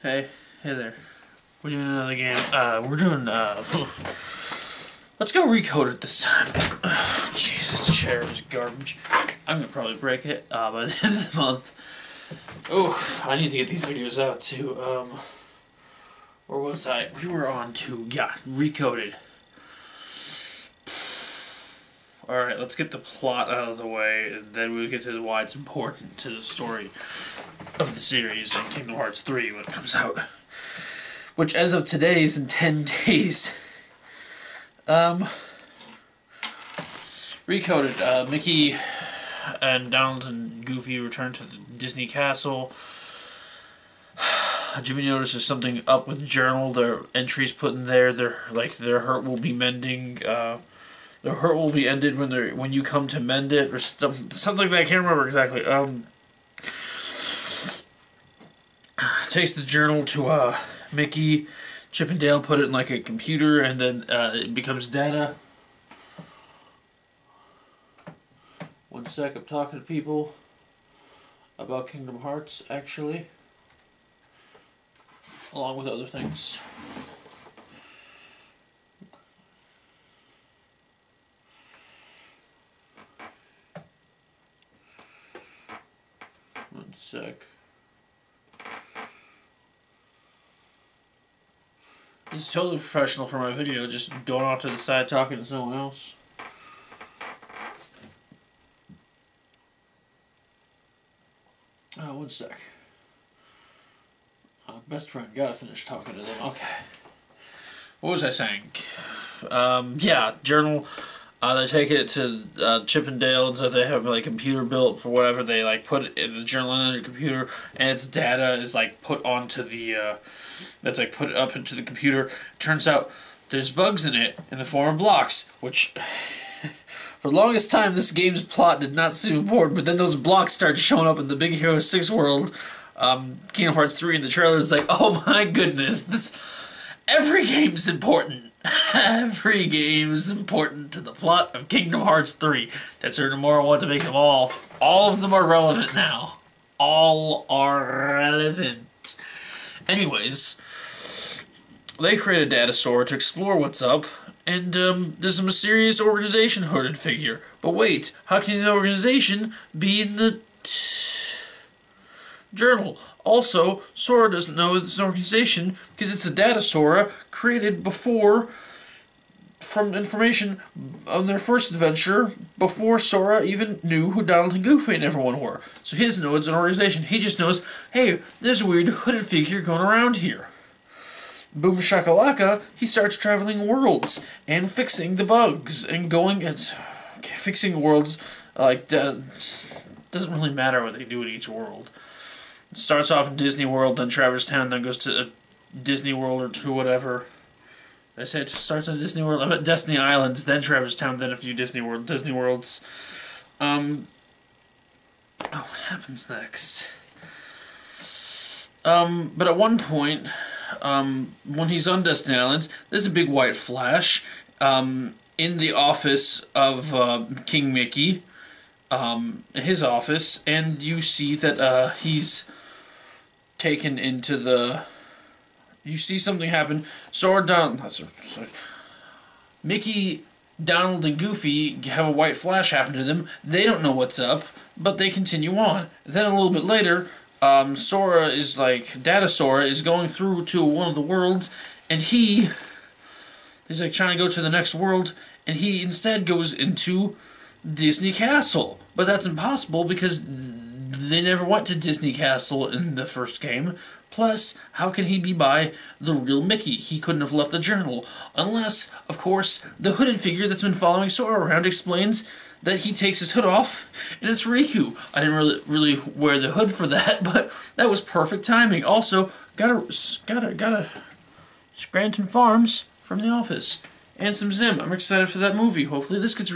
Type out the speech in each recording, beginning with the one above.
Hey there. We're doing another game. We're doing, let's go recode it this time. Jesus, this chair is garbage. I'm gonna probably break it, by the end of the month. Oh, I need to get these videos out too. Where was I? We were on to, yeah, Recoded. Alright, let's get the plot out of the way, and then we'll get to why it's important to the story of the series in Kingdom Hearts 3 when it comes out. Which, as of today, is in 10 days. Recoded. Mickey and Donald and Goofy return to the Disney Castle. Jimmy notices something up with the journal. Their entries put in there. Their hurt will be mending. Their hurt will be ended when you come to mend it, or something like that. I can't remember exactly. Takes the journal to Mickey. Chip and Dale put it in like a computer, and then it becomes data. One sec, I'm talking to people about Kingdom Hearts, actually, along with other things. One sec. It's totally professional for my video, just going off to the side talking to someone else. One sec. Best friend, gotta finish talking to them. Okay. What was I saying? Yeah, journal. They take it to Chip and Dale, and so they have like a computer built for whatever they like put it in the journal in the computer, and its data is like put onto the that's like put up into the computer. Turns out there's bugs in it in the form of blocks, which for the longest time this game's plot did not seem important, but then those blocks started showing up in the Big Hero 6 world. Kingdom Hearts 3 in the trailer is like, oh my goodness, every game's important. Every game is important to the plot of Kingdom Hearts 3. Tetsuya Nomura wanted to make them all. All of them are relevant now. All are relevant. Anyways, they create a data store to explore what's up, and there's a mysterious organization hooded figure. But wait, how can the organization be in the journal? Also, Sora doesn't know it's an organization because it's a data Sora created before, from information on their first adventure, before Sora even knew who Donald and Goofy and everyone were. So he doesn't know it's an organization. He just knows, hey, there's a weird hooded figure going around here. Boom shakalaka, he starts traveling worlds and fixing the bugs and going and fixing worlds. Doesn't really matter what they do in each world. Starts off in Disney World, then Traverse Town, then goes to Disney World or to whatever. I said it starts in Disney World. I'm at Destiny Islands, then Traverse Town, then a few Disney Worlds. What happens next? But at one point, when he's on Destiny Islands, there's a big white flash in the office of King Mickey. His office, and you see that he's taken into the. You see something happen. Mickey, Donald, and Goofy have a white flash happen to them. They don't know what's up, but they continue on. Then a little bit later, Sora is like Data Sora is going through to one of the worlds, and he's like trying to go to the next world, and he instead goes into Disney Castle. But that's impossible because they never went to Disney Castle in the first game. Plus, how can he be by the real Mickey? He couldn't have left the journal. Unless, of course, the hooded figure that's been following Sora around explains that he takes his hood off, and it's Riku. I didn't really wear the hood for that, but that was perfect timing. Also, got a Scranton Farms from The Office. And some Zim. I'm excited for that movie. Hopefully this gets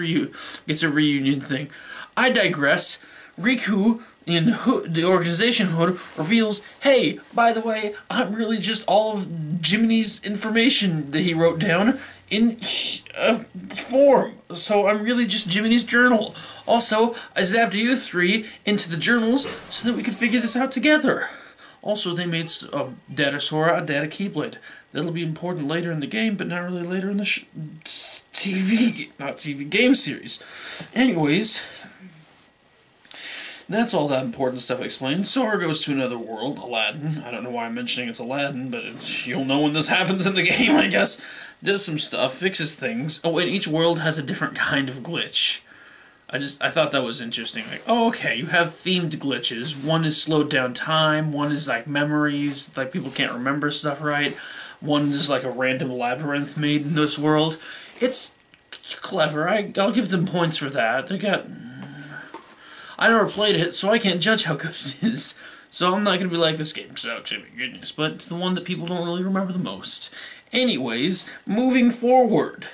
a reunion thing. I digress. Riku, in the organization hood, reveals, hey, by the way, I'm really just all of Jiminy's information that he wrote down in form. So I'm really just Jiminy's journal. Also, I zapped you three into the journals so that we could figure this out together. Also, they made Data Sora a Data Keyblade. That'll be important later in the game, but not really later in the TV game series. Anyways, that's all that important stuff explained. Sora goes to another world, Aladdin. I don't know why I'm mentioning it's Aladdin, but you'll know when this happens in the game, I guess. Does some stuff, fixes things. Oh, and each world has a different kind of glitch. I thought that was interesting. Like, oh, okay, you have themed glitches. One is slowed down time. One is like memories, like people can't remember stuff right. One is like a random labyrinth made in this world. It's clever. I'll give them points for that. I never played it, so I can't judge how good it is. So I'm not gonna be like, this game sucks, oh my goodness. But it's the one that people don't really remember the most. Anyways, moving forward.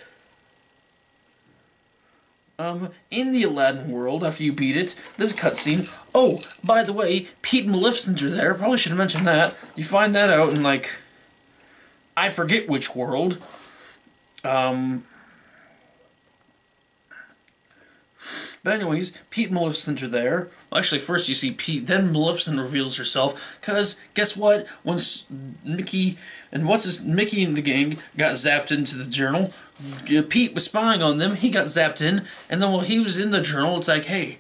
In the Aladdin world, after you beat it, there's a cutscene. Oh, by the way, Pete and Maleficent are there. Probably should have mentioned that. You find that out in, like, I forget which world. But anyways, Pete and Maleficent are there. Well, actually, first you see Pete, then Maleficent reveals herself. Because, guess what? Once Mickey and Mickey and the gang got zapped into the journal, Pete was spying on them, he got zapped in, and then while he was in the journal, it's like, hey,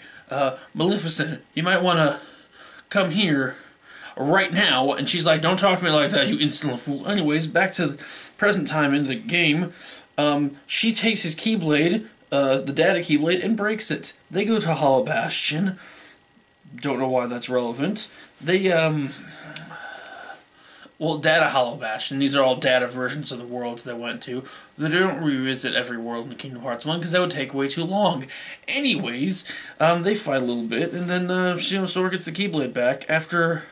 Maleficent, you might want to come here right now. And she's like, don't talk to me like that, you insolent fool. Anyways, back to the present time in the game. She takes his Keyblade, the Data Keyblade, and breaks it. They go to Hollow Bastion. Don't know why that's relevant. They, well, Data Hollow Bastion. These are all data versions of the worlds they went to. They don't revisit every world in the Kingdom Hearts 1 because that would take way too long. Anyways, they fight a little bit, and then Sora gets the Keyblade back after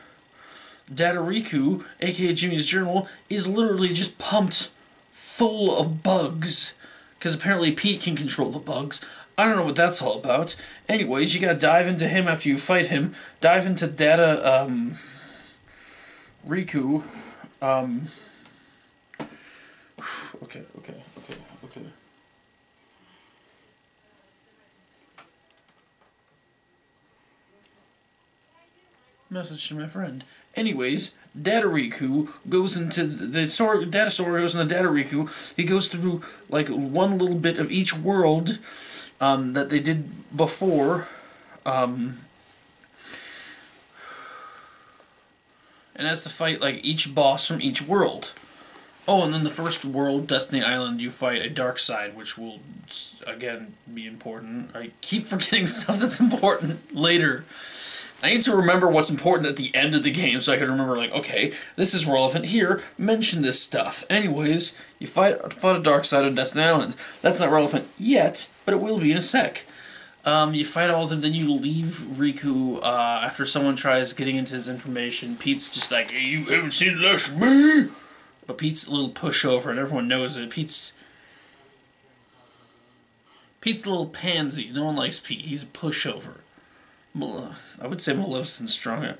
Data Riku, aka Jimmy's Journal, is literally just pumped full of bugs. Because apparently Pete can control the bugs. I don't know what that's all about. Anyways, you gotta dive into him after you fight him. Dive into Data, Riku. Okay. Message to my friend. Anyways, Data Riku goes into Data Sora goes into Data Riku. He goes through like one little bit of each world that they did before, and has to fight like each boss from each world. Oh, and then the first world, Destiny Island, you fight a dark side, which will again be important. I keep forgetting stuff that's important later. I need to remember what's important at the end of the game so I can remember, like, okay, this is relevant here, mention this stuff. Anyways, you fight a dark side on Destiny Island. That's not relevant yet, but it will be in a sec. You fight all of them, then you leave Riku after someone tries getting into his information. Pete's just like, hey, you haven't seen the last of me! But Pete's a little pushover, and everyone knows it. Pete's a little pansy. No one likes Pete. He's a pushover. I would say Maleficent's stronger.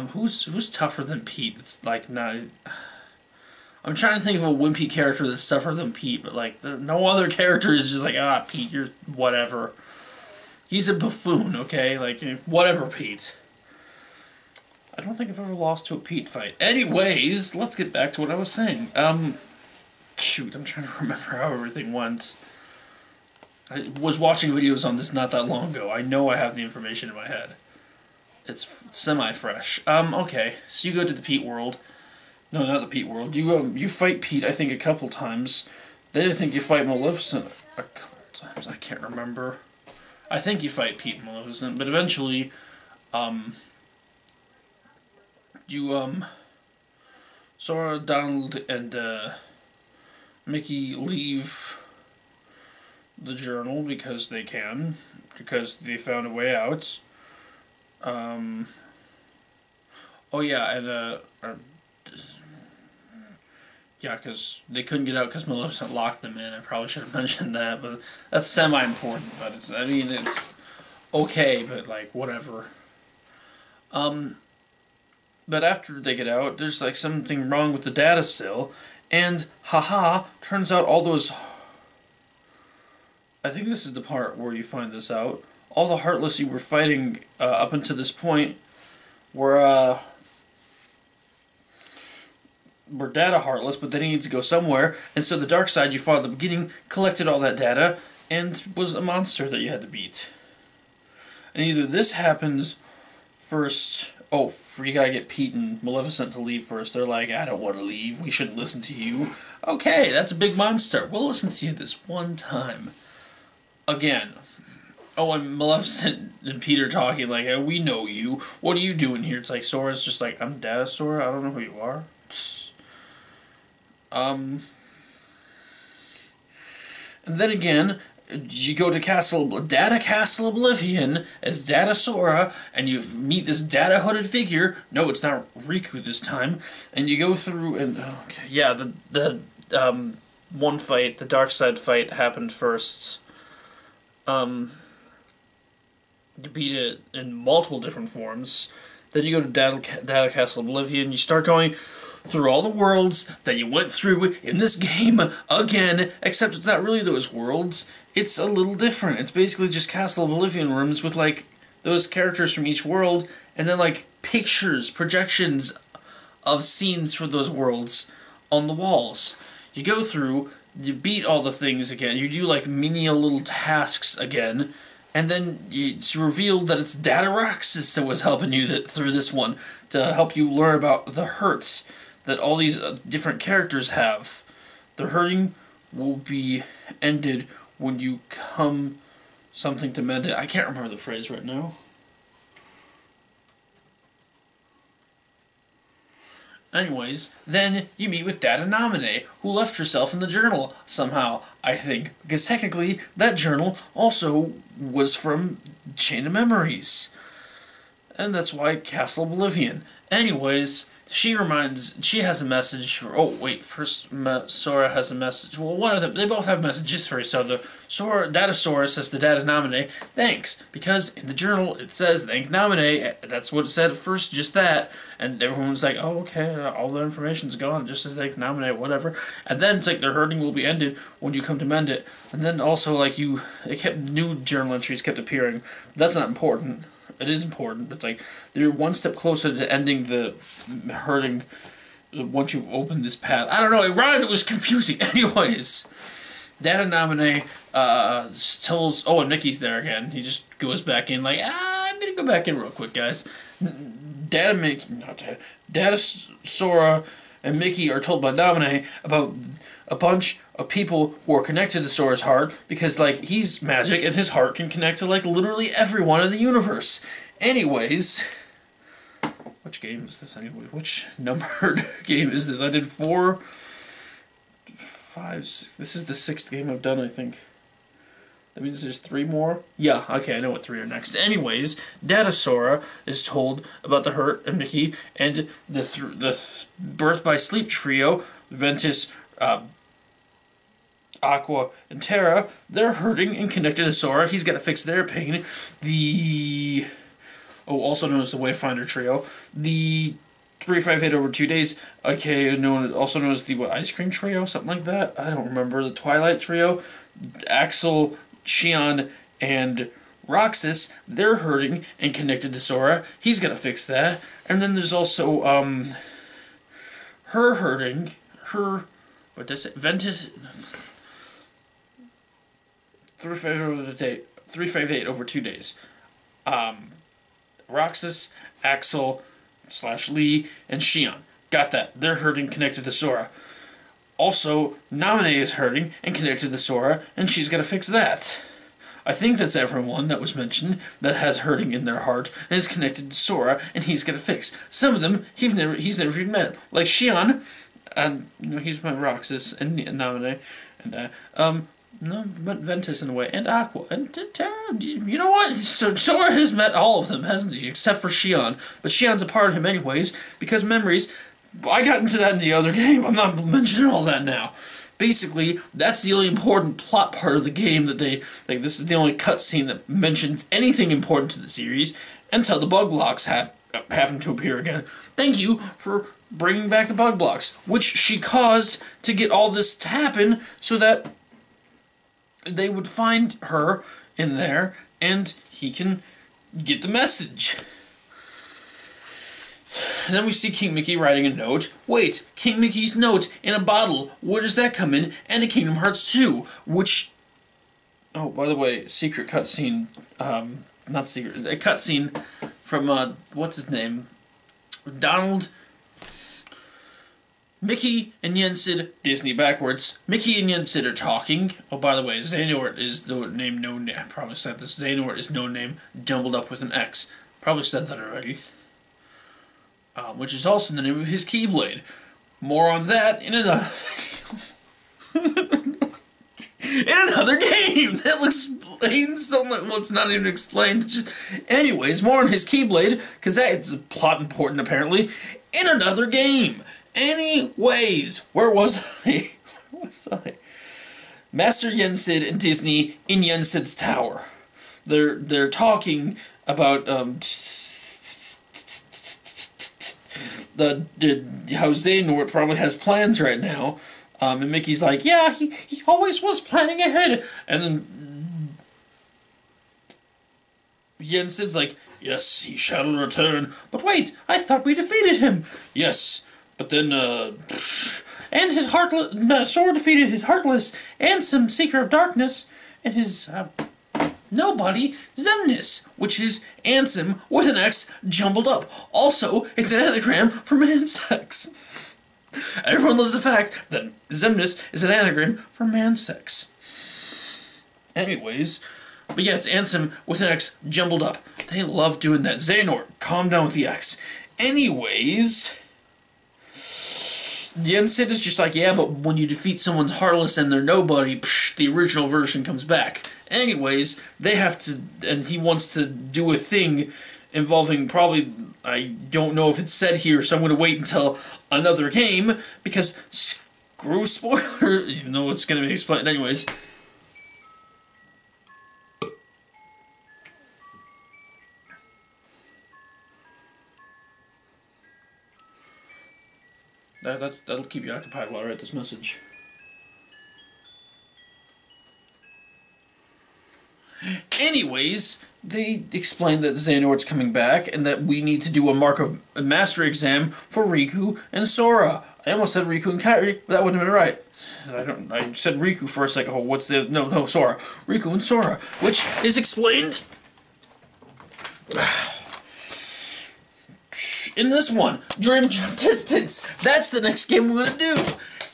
Who's tougher than Pete? It's like not. I'm trying to think of a wimpy character that's tougher than Pete, but like no other character is just like Pete, you're whatever. He's a buffoon, okay? Like whatever, Pete. I don't think I've ever lost to a Pete fight. Anyways, let's get back to what I was saying. Shoot, I'm trying to remember how everything went. I was watching videos on this not that long ago. I know I have the information in my head. It's semi-fresh. Okay. So you go to the Pete world. No, not the Pete world. You fight Pete, I think, a couple times. Then I think you fight Maleficent a couple times. I can't remember. I think you fight Pete and Maleficent, but eventually, Sora, Donald, and, Mickey leave the journal because they can, because they found a way out. Oh yeah, and yeah, because they couldn't get out because Maleficent locked them in. I probably should have mentioned that, but that's semi-important. But it's okay, but like whatever. But after they get out, there's like something wrong with the data still, and haha, turns out all those. I think this is the part where you find this out. All the Heartless you were fighting up until this point were, were data heartless, but they needed to go somewhere, and so the dark side you fought at the beginning collected all that data and was a monster that you had to beat. And either this happens first. Oh, you gotta get Pete and Maleficent to leave first. They're like, I don't want to leave. We shouldn't listen to you. Okay, that's a big monster. We'll listen to you this one time. Again. Oh, and Maleficent and Pete are talking like, hey, we know you. What are you doing here? It's like Sora's just like, I'm Data Sora. I don't know who you are. And then again, you go to Data Castle Oblivion as Data Sora, and you meet this Data hooded figure. No, it's not Riku this time. And you go through and okay, yeah, the one fight, the dark side fight happened first. You beat it in multiple different forms. Then you go to Data Castle Oblivion. You start going through all the worlds that you went through in this game again, except it's not really those worlds. It's a little different. It's basically just Castle Oblivion rooms with, like, those characters from each world, and then, like, pictures, projections of scenes for those worlds on the walls. You go through, you beat all the things again, you do, like, menial little tasks again, and then it's revealed that it's Data Roxas that was helping you through this one, to help you learn about the hurts that all these different characters have. The hurting will be ended when you come something to mend it. I can't remember the phrase right now. Anyways, then you meet with Data Naminé, who left herself in the journal somehow, I think. Because technically, that journal also was from Chain of Memories. And that's why Castle Oblivion. Anyways, she has a message for, oh wait, first Sora has a message, well one of them, they both have messages for each other. Data Sora says to Data Naminé, thanks, because in the journal it says, thank Naminé, that's what it said at first, just that, and everyone's like, oh okay, all the information's gone, it just says thank Naminé, whatever, and then it's like their hurting will be ended when you come to mend it, and then also like new journal entries kept appearing. That's not important. It is important, but it's like you're one step closer to ending the hurting once you've opened this path. I don't know, it rhymed, it was confusing. Anyways, Data Naminé tells, oh, and Mickey's there again. He just goes back in like, I'm gonna go back in real quick, guys. Data Sora and Mickey are told by Naminé about a bunch of people who are connected to Sora's heart, because, like, he's magic and his heart can connect to, like, literally everyone in the universe. Anyways, which game is this anyway? Which numbered game is this? I did 4, 5, 6. This is the 6th game I've done, I think. That means there's 3 more? Yeah, okay, I know what 3 are next. Anyways, Data Sora is told about the Hurt and Mickey and the Birth by Sleep trio, Ventus, Aqua, and Terra. They're hurting and connected to Sora. He's got to fix their pain. Also known as the Wayfinder trio. The 358 over 2 days, okay, also known as the Ice Cream trio, something like that. I don't remember. The Twilight trio, Axel, Xion, and Roxas, they're hurting and connected to Sora. He's got to fix that. And then there's also her hurting. What does it? Ventus. 358 over 2 days. Roxas, Axel / Lee, and Xion. Got that. They're hurting connected to Sora. Also, Naminé is hurting and connected to Sora, and she's got to fix that. I think that's everyone that was mentioned that has hurting in their heart and is connected to Sora, and he's got to fix. Some of them he's never even met, like Xion, and he's met Roxas and Naminé, and no, Ventus in a way, and Aqua, and Terra. You know what? So Sora has met all of them, hasn't he? Except for Xion. But Xion's a part of him anyways, because memories. I got into that in the other game. I'm not mentioning all that now. Basically, that's the only important plot part of the game that they... Like, this is the only cutscene that mentions anything important to the series until the bug blocks happen to appear again. Thank you for bringing back the bug blocks, which she caused to get all this to happen so that they would find her in there and he can get the message. And then we see King Mickey writing a note. Wait, King Mickey's note in a bottle. Where does that come in? And a Kingdom Hearts 2, which... Oh, by the way, secret cutscene. Not secret. A cutscene from, what's his name? Donald... Mickey and Yensid, Disney backwards. Mickey and Yensid are talking. Oh, by the way, Xehanort is the name no name. I probably said this. Xehanort is no name, jumbled up with an X. Probably said that already. Which is also the name of his Keyblade. More on that in another in another game. That explains something. Well, it's not even explained. It's just, anyways, more on his Keyblade because that's plot important apparently. In another game. Anyways, where was I? Where was I? Master Yensid and Disney in Yensid's tower. They're talking about how Xehanort probably has plans right now. And Mickey's like, yeah, he always was planning ahead. And then Yensid's like, yes, he shall return. But wait, I thought we defeated him. Yes. But then, and his Heartless, Sora defeated his Heartless, and some Seeker of Darkness, and his, nobody, Xemnas, which is Ansem with an X jumbled up. Also, it's an anagram for man-sex. Everyone loves the fact that Xemnas is an anagram for man-sex. Anyways, but yeah, it's Ansem with an X jumbled up. They love doing that. Xehanort, calm down with the X. Anyways... Yensid is just like, yeah, but when you defeat someone's Heartless and they're nobody, psh, the original version comes back. Anyways, they have to, and he wants to do a thing involving probably, I don't know if it's said here, so I'm going to wait until another game, because screw spoilers, even though it's going to be explained anyways. That'll keep you occupied while I write this message. Anyways, they explain that Xehanort's coming back and that we need to do a Mark of Mastery exam for Riku and Sora. I almost said Riku and Kairi, but that wouldn't have been right. I said Riku for a second. Oh, what's the... No, Sora. Riku and Sora, which is explained... in this one, Dream Jump Distance. That's the next game we're gonna do.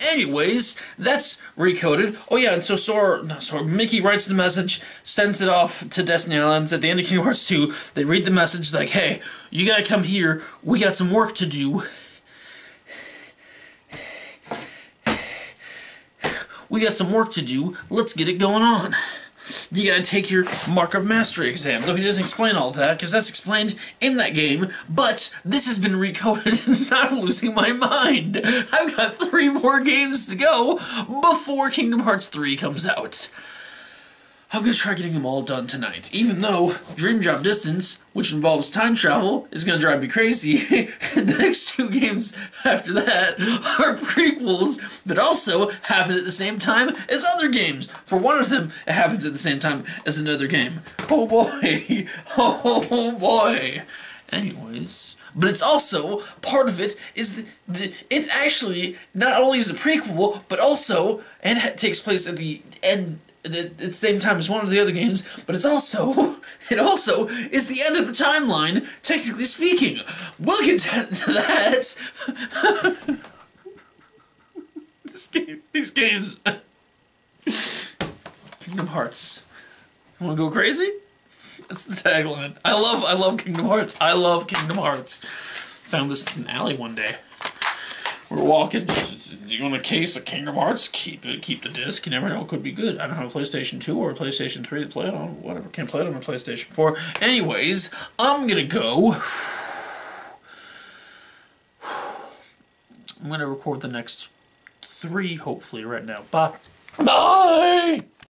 Anyways, that's recoded. Oh yeah, and so Mickey writes the message, sends it off to Destiny Islands. At the end of Kingdom Hearts 2, they read the message like, hey, you gotta come here. We got some work to do. We got some work to do. Let's get it going on. You gotta take your Mark of Mastery exam. Though he doesn't explain all that, because that's explained in that game, but this has been recoded and I'm losing my mind. I've got 3 more games to go before Kingdom Hearts 3 comes out. I'm gonna try getting them all done tonight, even though Dream Drop Distance, which involves time travel, is gonna drive me crazy. The next 2 games after that are prequels that also happen at the same time as other games. For one of them, it happens at the same time as another game. Oh boy. Oh boy. Anyways, but it's also, part of it is, it's actually, not only is a prequel, but also, and it takes place at the end, at the same time as one of the other games, but it also is the end of the timeline, technically speaking. We'll get to that. These games. Kingdom Hearts. Wanna go crazy? That's the tagline. I love Kingdom Hearts. I love Kingdom Hearts. Found this in an alley one day. We're walking. Do you want a case of Kingdom Hearts? Keep the disc. You never know. It could be good. I don't have a PlayStation 2 or a PlayStation 3 to play it on. Whatever. Can't play it on a PlayStation 4. Anyways, I'm gonna go. I'm gonna record the next 3, hopefully, right now. Bye. Bye!